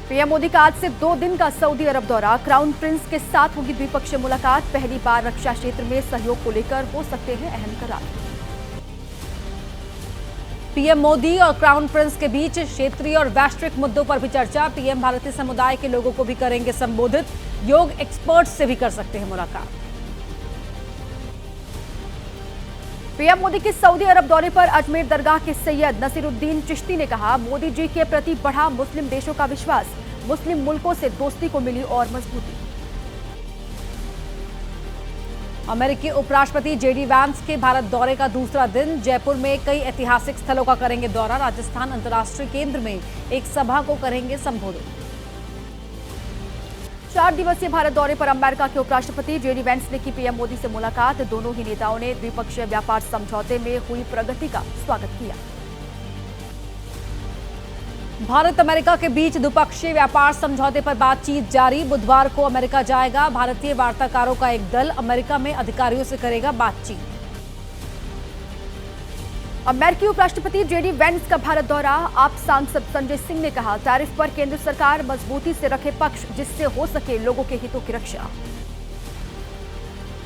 PM Modi का आज से 2 दिन का सऊदी अरब दौरा। क्राउन प्रिंस के साथ होगी द्विपक्षीय मुलाकात। पहली बार रक्षा क्षेत्र में सहयोग को लेकर हो सकते हैं अहम करार। पीएम मोदी और क्राउन प्रिंस के बीच क्षेत्रीय और वैश्विक मुद्दों पर भी चर्चा। पीएम भारतीय समुदाय के लोगों को भी करेंगे संबोधित। योग एक्सपर्ट्स से भी कर सकते हैं मुलाकात। पीएम मोदी के सऊदी अरब दौरे पर अजमेर दरगाह के सैयद नसीरुद्दीन चिश्ती ने कहा, मोदी जी के प्रति बढ़ा मुस्लिम देशों का विश्वास। मुस्लिम मुल्कों से दोस्ती को मिली और मजबूती। अमेरिकी उपराष्ट्रपति जेडी वैंस के भारत दौरे का दूसरा दिन। जयपुर में कई ऐतिहासिक स्थलों का करेंगे दौरा। राजस्थान अंतर्राष्ट्रीय केंद्र में एक सभा को करेंगे संबोधित। 4 दिवसीय भारत दौरे पर अमेरिका के उपराष्ट्रपति जेडी वैंस ने की पीएम मोदी से मुलाकात। दोनों ही नेताओं ने द्विपक्षीय व्यापार समझौते में हुई प्रगति का स्वागत किया। भारत अमेरिका के बीच द्विपक्षीय व्यापार समझौते पर बातचीत जारी। बुधवार को अमेरिका जाएगा भारतीय वार्ताकारों का एक दल। अमेरिका में अधिकारियों से करेगा बातचीत। अमेरिकी उपराष्ट्रपति जेडी वैंस का भारत दौरा। आप सांसद संजय सिंह ने कहा, टैरिफ पर केंद्र सरकार मजबूती से रखे पक्ष, जिससे हो सके लोगों के हितों की रक्षा।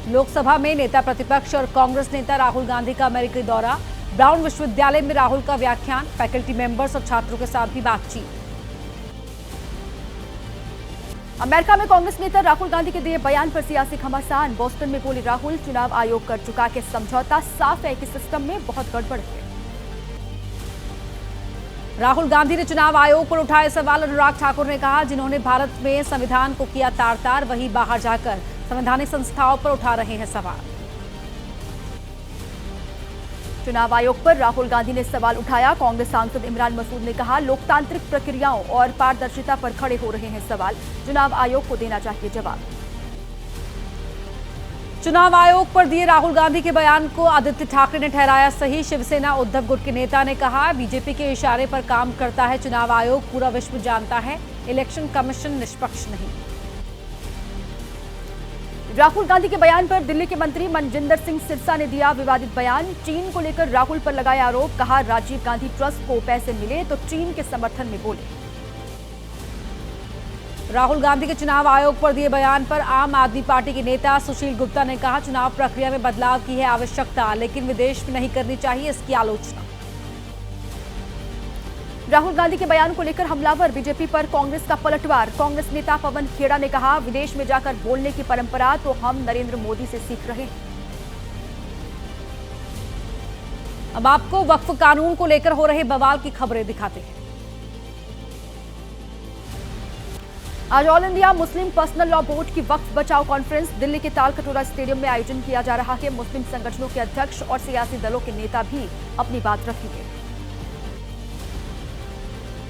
लोकसभा में नेता प्रतिपक्ष और कांग्रेस नेता राहुल गांधी का अमेरिकी दौरा। ब्राउन विश्वविद्यालय में राहुल का व्याख्यान। फैकल्टी मेंबर्स और छात्रों के साथ भी बातचीत। अमेरिका में कांग्रेस नेता राहुल गांधी के दिए बयान पर सियासी घमासान। बोस्टन में बोले राहुल, चुनाव आयोग कर चुका के समझौता साफ है कि सिस्टम में बहुत गड़बड़ है। राहुल गांधी ने चुनाव आयोग पर उठाए सवाल। अनुराग ठाकुर ने कहा, जिन्होंने भारत में संविधान को किया तार-तार, वही बाहर जाकर संवैधानिक संस्थाओं पर उठा रहे हैं सवाल। चुनाव आयोग पर राहुल गांधी ने सवाल उठाया। कांग्रेस सांसद इमरान मसूद ने कहा, लोकतांत्रिक प्रक्रियाओं और पारदर्शिता पर खड़े हो रहे हैं सवाल। चुनाव आयोग को देना चाहिए जवाब। चुनाव आयोग पर दिए राहुल गांधी के बयान को आदित्य ठाकरे ने ठहराया सही। शिवसेना उद्धव गुट के नेता ने कहा, बीजेपी के इशारे पर काम करता है चुनाव आयोग। पूरा विश्व जानता है इलेक्शन कमीशन निष्पक्ष नहीं। राहुल गांधी के बयान पर दिल्ली के मंत्री मनजिंदर सिंह सिरसा ने दिया विवादित बयान। चीन को लेकर राहुल पर लगाया आरोप। कहा, राजीव गांधी ट्रस्ट को पैसे मिले तो चीन के समर्थन में बोले। राहुल गांधी के चुनाव आयोग पर दिए बयान पर आम आदमी पार्टी के नेता सुशील गुप्ता ने कहा, चुनाव प्रक्रिया में बदलाव की है आवश्यकता, लेकिन विदेश में नहीं करनी चाहिए इसकी आलोचना। राहुल गांधी के बयान को लेकर हमलावर बीजेपी पर कांग्रेस का पलटवार। कांग्रेस नेता पवन खेड़ा ने कहा, विदेश में जाकर बोलने की परंपरा तो हम नरेंद्र मोदी से सीख रहे हैं। अब आपको वक्फ कानून को लेकर हो रहे बवाल की खबरें दिखाते हैं। आज all India Muslim personal law board की वक्फ बचाओ कॉन्फ्रेंस दिल्ली के तालकटोरा स्टेडियम में आयोजन किया जा रहा है। मुस्लिम संगठनों के अध्यक्ष और सियासी दलों के नेता भी अपनी बात रखेंगे।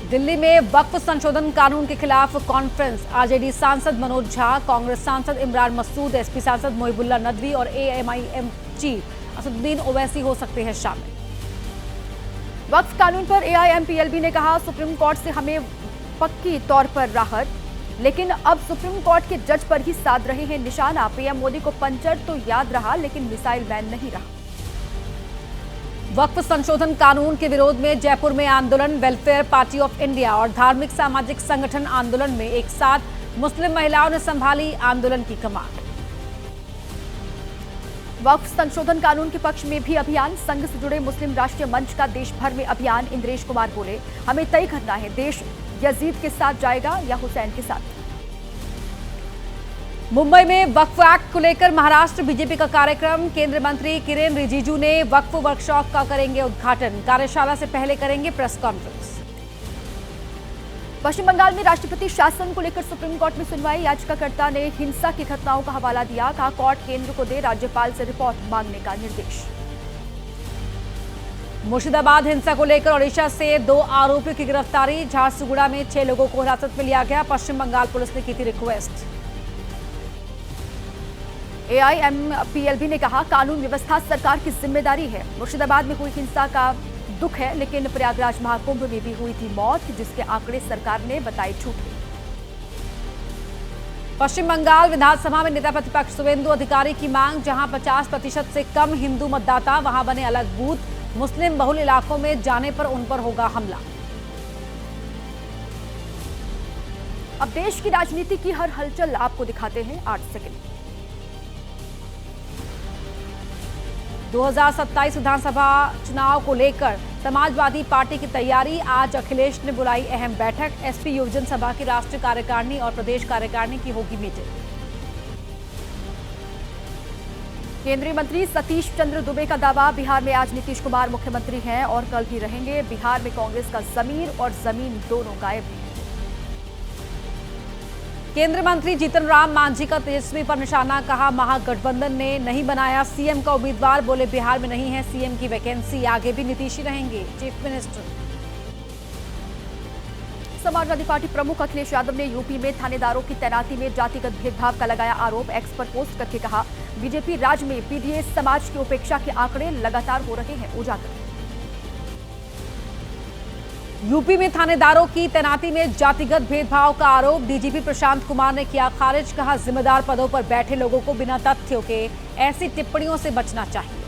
दिल्ली में वक्फ संशोधन कानून के खिलाफ कॉन्फ्रेंस। आरजेडी सांसद मनोज झा, कांग्रेस सांसद इमरान मसूद, एसपी सांसद मोहिबुल्लाह नदवी और एएमआईएम चीफ असदुद्दीन ओवैसी हो सकते हैं शामिल। वक्फ कानून पर एआईएमपीएलबी ने कहा, सुप्रीम कोर्ट से हमें पक्की तौर पर राहत, लेकिन अब सुप्रीम कोर्ट के जज पर ही साध रहे हैं निशाना। पीएम मोदी को पंचर तो याद रहा, लेकिन मिसाइल मैन नहीं रहा। वक्फ संशोधन कानून के विरोध में जयपुर में आंदोलन। वेलफेयर पार्टी ऑफ इंडिया और धार्मिक सामाजिक संगठन आंदोलन में एक साथ। मुस्लिम महिलाओं ने संभाली आंदोलन की कमान। वक्फ संशोधन कानून के पक्ष में भी अभियान। संघ से जुड़े मुस्लिम राष्ट्रीय मंच का देश भर में अभियान। इंद्रेश कुमार बोले, हमें तय करना है, देश यजीद के साथ जाएगा या हुसैन के साथ। मुंबई में वक्फ एक्ट को लेकर महाराष्ट्र बीजेपी का कार्यक्रम। केंद्रीय मंत्री किरेन रिजिजू ने वक्फ वर्कशॉप का करेंगे उद्घाटन। कार्यशाला से पहले करेंगे प्रेस कॉन्फ्रेंस। पश्चिम बंगाल में राष्ट्रपति शासन को लेकर सुप्रीम कोर्ट में सुनवाई। याचिकाकर्ता ने हिंसा की घटनाओं का हवाला दिया। कहा, कोर्ट केंद्र को दे राज्यपाल से रिपोर्ट मांगने का निर्देश। मुर्शिदाबाद हिंसा को लेकर ओडिशा से 2 आरोपियों की गिरफ्तारी। झारसुगुड़ा में 6 लोगों को हिरासत में लिया गया। पश्चिम बंगाल पुलिस ने की थी रिक्वेस्ट। एआईएमपीएलबी ने कहा, कानून व्यवस्था सरकार की जिम्मेदारी है। मुर्शिदाबाद में हुई हिंसा का दुख है, लेकिन प्रयागराज महाकुंभ में भी हुई थी मौत, जिसके आंकड़े सरकार ने बताए झूठे। पश्चिम बंगाल विधानसभा में नेता प्रतिपक्ष शुवेंदु अधिकारी की मांग। जहां 50% से कम हिंदू मतदाता, वहां बने अलग बूथ। मुस्लिम बहुल इलाकों में जाने पर उन पर होगा हमला। अब देश की राजनीति की हर हलचल आपको दिखाते हैं 8 सेकंड। 2027 विधानसभा चुनाव को लेकर समाजवादी पार्टी की तैयारी। आज अखिलेश ने बुलाई अहम बैठक। एसपी युवजन सभा की राष्ट्रीय कार्यकारिणी और प्रदेश कार्यकारिणी की होगी मीटिंग। केंद्रीय मंत्री सतीश चंद्र दुबे का दावा, बिहार में आज नीतीश कुमार मुख्यमंत्री हैं और कल भी रहेंगे। बिहार में कांग्रेस का जमीर और जमीन दोनों गायब हैं। केंद्रीय मंत्री जीतन राम मांझी का तेजस्वी पर निशाना, कहा महागठबंधन ने नहीं बनाया सीएम का उम्मीदवार। बोले बिहार में नहीं है सीएम की वैकेंसी, आगे भी नीतीश ही रहेंगे चीफ मिनिस्टर। समाजवादी पार्टी प्रमुख अखिलेश यादव ने यूपी में थानेदारों की तैनाती में जातिगत भेदभाव का लगाया आरोप। एक्स पर पोस्ट करके कहा, बीजेपी राज्य में पीडीएस समाज की उपेक्षा के आंकड़े लगातार हो रहे हैं उजागर। यूपी में थानेदारों की तैनाती में जातिगत भेदभाव का आरोप डीजीपी प्रशांत कुमार ने किया खारिज। कहा जिम्मेदार पदों पर बैठे लोगों को बिना तथ्यों के ऐसी टिप्पणियों से बचना चाहिए।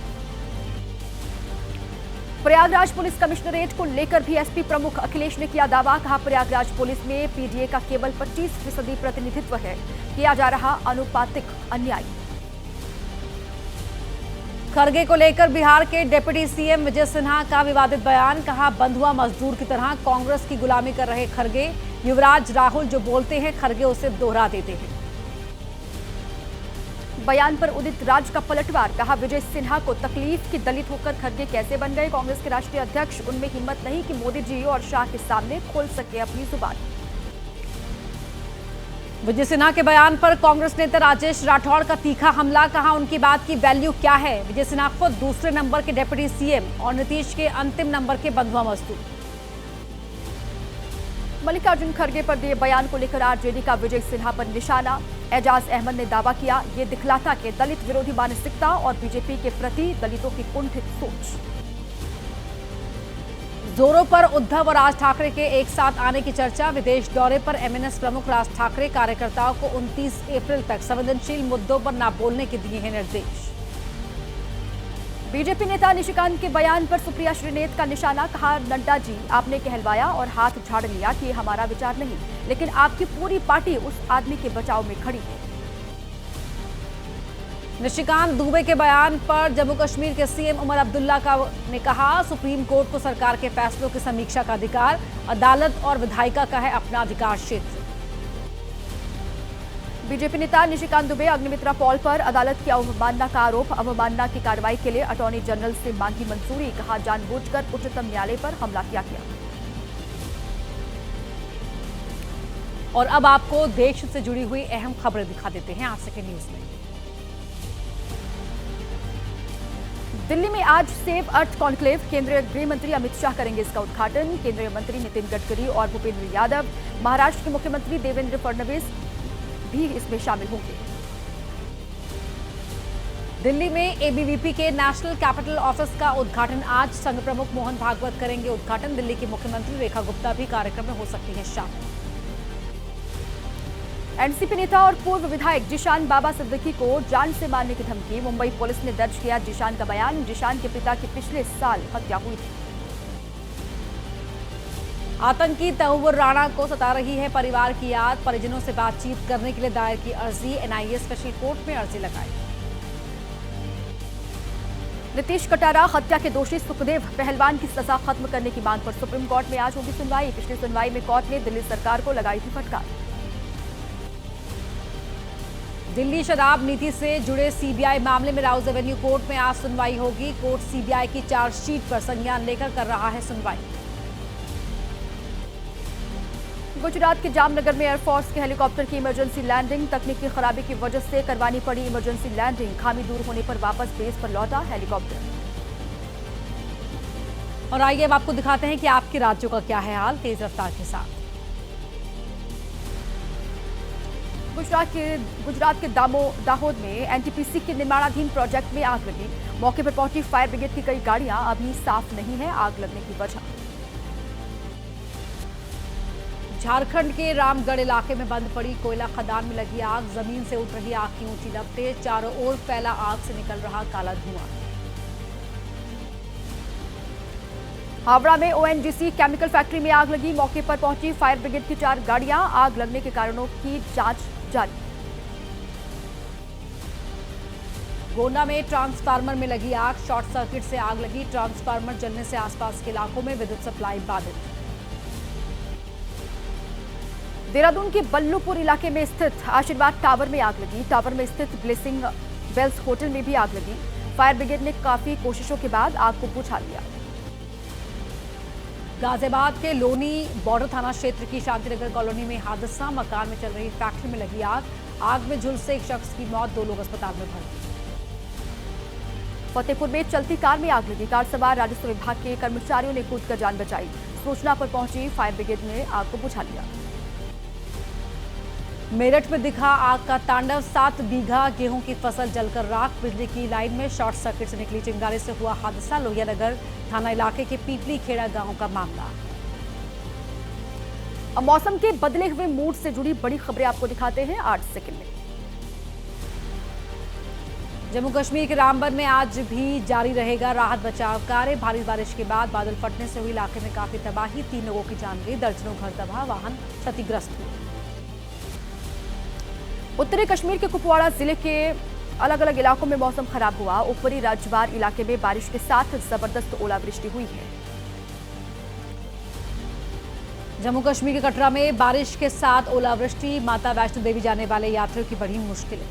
प्रयागराज पुलिस कमिश्नरेट को लेकर भी एसपी प्रमुख अखिलेश ने किया दावा। कहा प्रयागराज पुलिस में पीडीए का केवल 25% प्रतिनिधित्व है, किया जा रहा अनुपातिक अन्याय। खरगे को लेकर बिहार के डिप्टी सीएम विजय सिन्हा का विवादित बयान। कहा बंधुआ मजदूर की तरह कांग्रेस की गुलामी कर रहे खरगे। युवराज राहुल जो बोलते हैं खरगे उसे दोहरा देते हैं। बयान पर उदित राज का पलटवार। कहा विजय सिन्हा को तकलीफ कि दलित होकर खरगे कैसे बन गए। कांग्रेस के राष्ट्रीय अध्यक्ष, उनमें हिम्मत नहीं कि मोदी जी और शाह के सामने खोल सके अपनी जुबान। विजय सिन्हा के बयान पर कांग्रेस नेता राजेश राठौड़ का तीखा हमला। कहा उनकी बात की वैल्यू क्या है। विजय सिन्हा खुद दूसरे नंबर के डिप्टी सीएम और नीतीश के अंतिम नंबर के बंधुआ मजदूर। मल्लिकार्जुन खड़गे पर दिए बयान को लेकर आरजेडी का विजय सिन्हा पर निशाना। एजाज अहमद ने दावा किया, ये दिखलाता कि दलित विरोधी मानसिकता और बीजेपी के प्रति दलितों की कुंठित सोच। जोरों पर उद्धव और राज ठाकरे के एक साथ आने की चर्चा। विदेश दौरे पर एमएनएस प्रमुख राज ठाकरे कार्यकर्ताओं को 29 अप्रैल तक संवेदनशील मुद्दों पर न बोलने के दिए हैं निर्देश। बीजेपी नेता निशिकांत के बयान पर सुप्रिया श्रीनेत का निशाना। कहा नड्डा जी आपने कहलवाया और हाथ झाड़ लिया कि ये हमारा विचार नहीं, लेकिन आपकी पूरी पार्टी उस आदमी के बचाव में खड़ी है। निशिकांत दुबे के बयान पर जम्मू कश्मीर के सीएम उमर अब्दुल्ला ने कहा सुप्रीम कोर्ट को सरकार के फैसलों की समीक्षा का अधिकार, अदालत और विधायिका का है अपना अधिकार क्षेत्र। बीजेपी नेता निशिकांत दुबे अग्निमित्रा पॉल पर अदालत की अवमानना का आरोप। अवमानना की कार्रवाई के लिए अटॉर्नी जनरल से मांगी मंजूरी। कहा जानबूझकर उच्चतम न्यायालय पर हमला किया गया। और अब आपको देश से जुड़ी हुई अहम खबरें दिखा देते हैं आज के न्यूज में। दिल्ली में आज सेव अर्थ कॉन्क्लेव, केंद्रीय गृह मंत्री अमित शाह करेंगे इसका उद्घाटन। केंद्रीय मंत्री नितिन गडकरी और भूपेंद्र यादव, महाराष्ट्र के मुख्यमंत्री देवेंद्र फडणवीस भी इसमें शामिल होंगे। दिल्ली में एबीवीपी के नेशनल कैपिटल ऑफिस का उद्घाटन आज संघ प्रमुख मोहन भागवत करेंगे उद्घाटन। दिल्ली की मुख्यमंत्री रेखा गुप्ता भी कार्यक्रम में हो सकती हैं शामिल। एनसीपी नेता और पूर्व विधायक जिशान बाबा सिद्दीकी को जान से मारने की धमकी। मुंबई पुलिस ने दर्ज किया जिशान का बयान। जिशान के पिता की पिछले साल हत्या हुई थी। आतंकी तहव्वुर राणा को सता रही है परिवार की याद। परिजनों से बातचीत करने के लिए दायर की अर्जी। एनआईए स्पेशल कोर्ट में अर्जी लगाई। नीतीश कटारा हत्या के दोषी सुखदेव पहलवान की सजा खत्म करने की मांग पर सुप्रीम कोर्ट में आज होगी सुनवाई। पिछली सुनवाई में कोर्ट ने दिल्ली सरकार को लगाई थी फटकार। दिल्ली शराब नीति से जुड़े सीबीआई मामले में राउज एवेन्यू कोर्ट में आज सुनवाई होगी। कोर्ट सीबीआई की चार्जशीट पर संज्ञान लेकर कर रहा है सुनवाई। गुजरात के जामनगर में एयरफोर्स के हेलीकॉप्टर की इमरजेंसी लैंडिंग। तकनीकी खराबी की वजह से करवानी पड़ी इमरजेंसी लैंडिंग। खामी दूर होने पर वापस बेस पर लौटा हेलीकॉप्टर। और आइए अब आपको दिखाते हैं कि आपके राज्यों का क्या है हाल तेज रफ्तार के साथ। गुजरात के दाहोद में एनटीपीसी के निर्माणाधीन प्रोजेक्ट में आग लगी। मौके पर पहुंची फायर ब्रिगेड की कई गाड़ियां, अभी साफ नहीं है आग लगने की वजह। झारखंड के रामगढ़ इलाके में बंद पड़ी कोयला खदान में लगी आग। जमीन से उठ रही आग की ऊंची लपटें, चारों ओर फैला आग से निकल रहा काला धुआं। हावड़ा में ओएनजीसी केमिकल फैक्ट्री में आग लगी। मौके पर पहुंची फायर ब्रिगेड की 4 गाड़ियां। आग लगने के कारणों की जांच जारी। गोंडा में ट्रांसफार्मर में लगी आग। शॉर्ट सर्किट से आग लगी। ट्रांसफार्मर जलने से आसपास के इलाकों में विद्युत सप्लाई बाधित। देहरादून के बल्लूपुर इलाके में स्थित आशीर्वाद टावर में आग लगी। टावर में स्थित ब्लेसिंग वेल्स होटल में भी आग लगी। फायर ब्रिगेड ने काफी कोशिशों के बाद आग को बुझा लिया। गाजियाबाद के लोनी बॉर्डर थाना क्षेत्र की शांतिनगर कॉलोनी में हादसा। मकान में चल रही फैक्ट्री में लगी आग। आग में झुलसे एक शख्स की मौत, 2 लोग अस्पताल में भर्ती। फतेहपुर में चलती कार में आग लगी। कार सवार राजस्व विभाग के कर्मचारियों ने कूदकर जान बचाई। सूचना पर पहुंची फायर ब्रिगेड ने आग को बुझा लिया। मेरठ में दिखा आग का तांडव। 7 बीघा गेहूं की फसल जलकर राख। बिजली की लाइन में शॉर्ट सर्किट से निकली चिंगारी से हुआ हादसा। लोहियानगर थाना इलाके के पीपली खेड़ा गांव का मामला। अब मौसम के बदले हुए मूड से जुड़ी बड़ी खबरें आपको दिखाते हैं 8 सेकंड में। जम्मू कश्मीर के रामबन में आज भी जारी रहेगा राहत बचाव कार्य। भारी बारिश के बाद बादल फटने से हुई इलाके में काफी तबाही। 3 लोगों की जान गई। दर्जनों घर तबाह, वाहन क्षतिग्रस्त हुए। उत्तरी कश्मीर के कुपवाड़ा जिले के अलग अलग इलाकों में मौसम खराब हुआ। ऊपरी राजवार इलाके में बारिश के साथ जबरदस्त ओलावृष्टि हुई है। जम्मू कश्मीर के कटरा में बारिश के साथ ओलावृष्टि। माता वैष्णो देवी जाने वाले यात्रियों की बड़ी मुश्किलें।